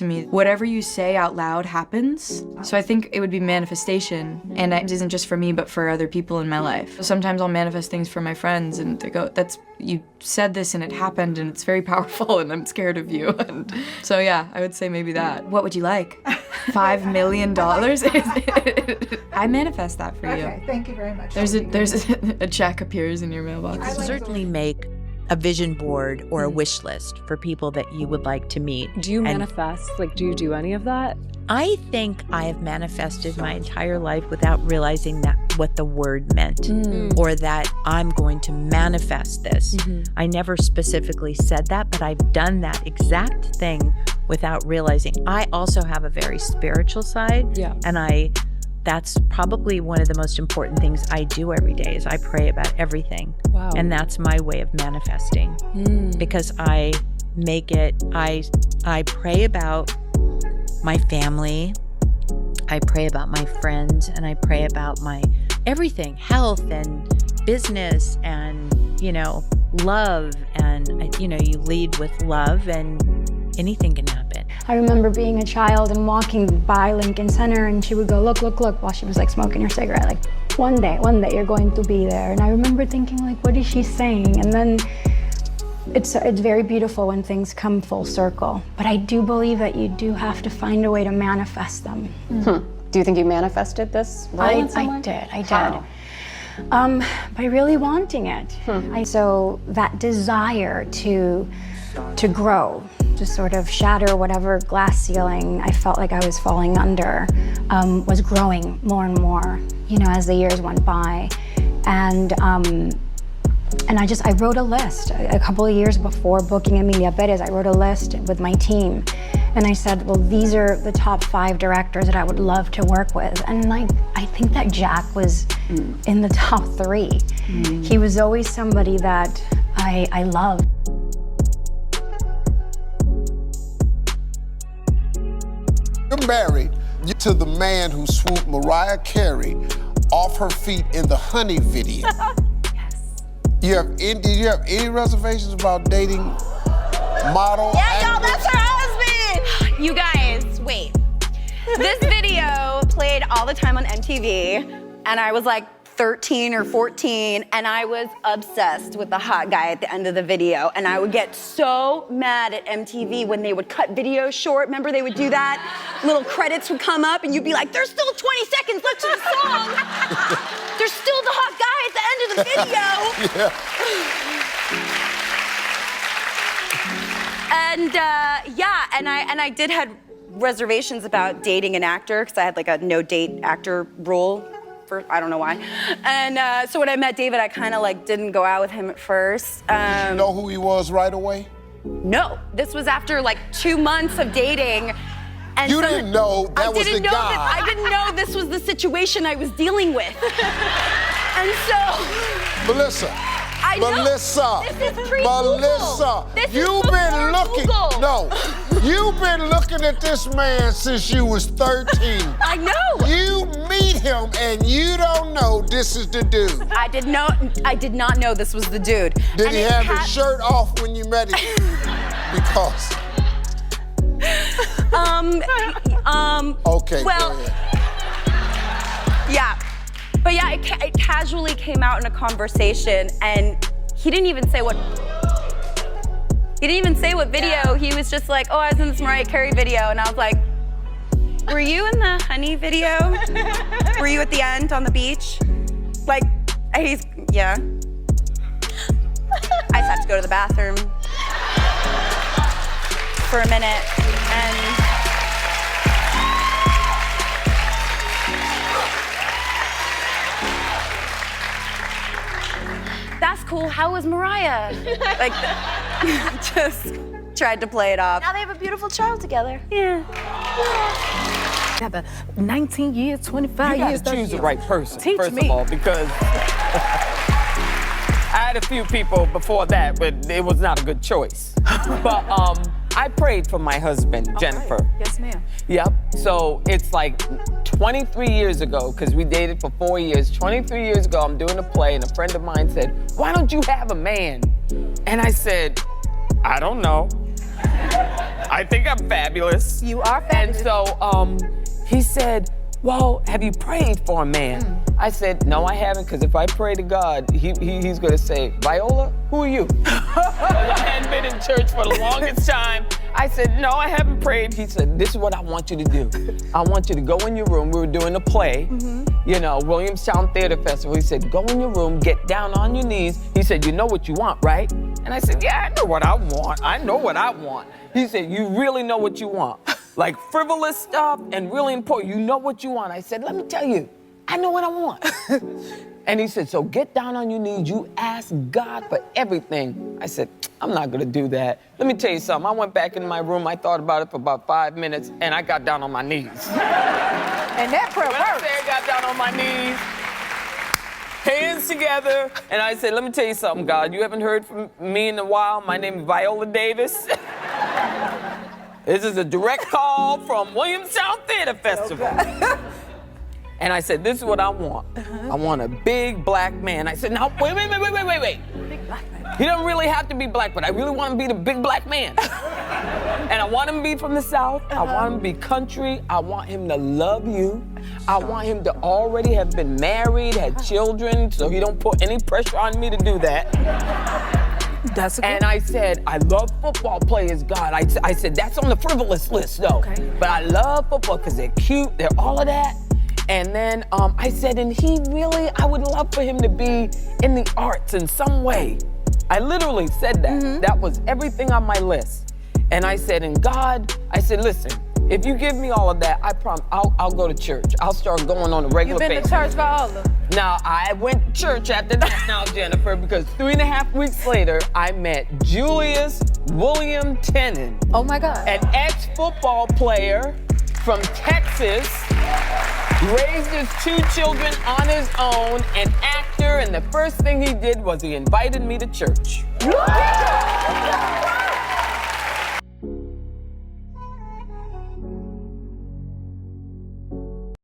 To me, whatever you say out loud happens. So I think it would be manifestation, and it isn't just for me, but for other people in my life. Sometimes I'll manifest things for my friends, and they go, you said this and it happened, and it's very powerful, and I'm scared of you. And so yeah, I would say maybe that. What would you like? $5 million? I manifest that for you. Okay, thank you very much. There's a check appears in your mailbox. Certainly make a vision board or a wish list for people that you would like to meet. Do you manifest? Like, do you do any of that? I think I have manifested my entire life without realizing that what the word meant or that I'm going to manifest this. I never specifically said that, but I've done that exact thing without realizing. I also have a very spiritual side, and that's probably one of the most important things I do every day is I pray about everything. Wow. And that's my way of manifesting because I pray about my family, I pray about my friends, and I pray about my everything, health and business and, love. And, you lead with love and anything can happen. I remember being a child and walking by Lincoln Center, and she would go, look, look, look, while she was like smoking her cigarette, like, one day you're going to be there. And I remember thinking, like, what is she saying? And then it's very beautiful when things come full circle. But I do believe that you do have to find a way to manifest them. Do you think you manifested this role? I did. How? By really wanting it. So that desire to grow, to sort of shatter whatever glass ceiling I felt like I was falling under, was growing more and more, as the years went by. And I wrote a list. A couple of years before booking Emilia Perez, I wrote a list with my team. And I said, well, these are the top 5 directors that I would love to work with. And I think that Jack was in the top 3. He was always somebody that I loved. You're married to the man who swooped Mariah Carey off her feet in the Honey video. Did you have any reservations about dating model? Yeah, y'all, that's her husband! You guys, wait. This video played all the time on MTV, and I was like 13 or 14, and I was obsessed with the hot guy at the end of the video, and I would get so mad at MTV when they would cut videos short. Remember they would do that? Little credits would come up, and you'd be like, there's still 20 seconds left to the song. There's still the hot guy at the end of the video. And I did have reservations about dating an actor, because I had like a no-date actor rule. I don't know why. And so when I met David, I kind of like didn't go out with him at first. Did you know who he was right away? No, this was after like 2 months of dating. And you didn't know that was the guy. I didn't know this was the situation I was dealing with. And so. Melissa. I know. This is pre-Google. You've been looking. Google. No, you've been looking at this man since you was 13. I know. You meet him and you don't know this is the dude. I did not know this was the dude. Did he have his shirt off when you met him? Because. Okay. Well. Go ahead. Yeah. But yeah, it casually came out in a conversation, and he didn't even say what video. He was just like, oh, I was in this Mariah Carey video, and I was like, were you in the Honey video? Were you at the end on the beach? Like, yeah. I just had to go to the bathroom for a minute, and that's cool. How was Mariah? Like, just tried to play it off. Now they have a beautiful child together. Yeah. Got the 19 years, 25 you years. You gotta choose the right person, Teach first me. of all, because I had a few people before that, but it was not a good choice. But I prayed for my husband, Jennifer. Okay. Yes, ma'am. Yep. So it's like 23 years ago, because we dated for 4 years. 23 years ago, I'm doing a play, and a friend of mine said, why don't you have a man? And I said, I don't know. I think I'm fabulous. You are fabulous. And so he said, well, have you prayed for a man? I said, no, I haven't, because if I pray to God, he's going to say, Viola, who are you? I hadn't been in church for the longest time. I said, no, I haven't prayed. He said, this is what I want you to do. I want you to go in your room. We were doing a play, you know, Williamstown Theater Festival. He said, go in your room, get down on your knees. He said, you know what you want, right? And I said, yeah, I know what I want. I know what I want. He said, you really know what you want? Like frivolous stuff and really important. You know what you want. I said, let me tell you, I know what I want. And he said, so get down on your knees. You ask God for everything. I said, I'm not going to do that. Let me tell you something. I went back in my room. I thought about it for about 5 minutes, and I got down on my knees. And that prayer When I works. say I got down on my knees, hands together, and I said, let me tell you something, God. You haven't heard from me in a while. My name is Viola Davis. This is a direct call from Williamstown Theater Festival. And I said, this is what I want. I want a big black man. I said, now, wait. Big black man. He doesn't really have to be black, but I really want him to be the big black man. And I want him to be from the South. I want him to be country. I want him to love you. I want him to already have been married, had children, so he don't put any pressure on me to do that. That's a good. And I said, I love football players, God. I said, that's on the frivolous list, though. Okay. But I love football because they're cute, they're all of that. And then I said, and he really, I would love for him to be in the arts in some way. I literally said that. That was everything on my list. And I said, and God, I said, listen, if you give me all of that, I promise I'll go to church. I'll start going on a regular basis. You've been to church, Viola? Now, I went to church after that now, Jennifer, because 3.5 weeks later, I met Julius William Tenen. Oh my God. An ex-football player from Texas, raised his 2 children on his own, an actor, and the first thing he did was he invited me to church.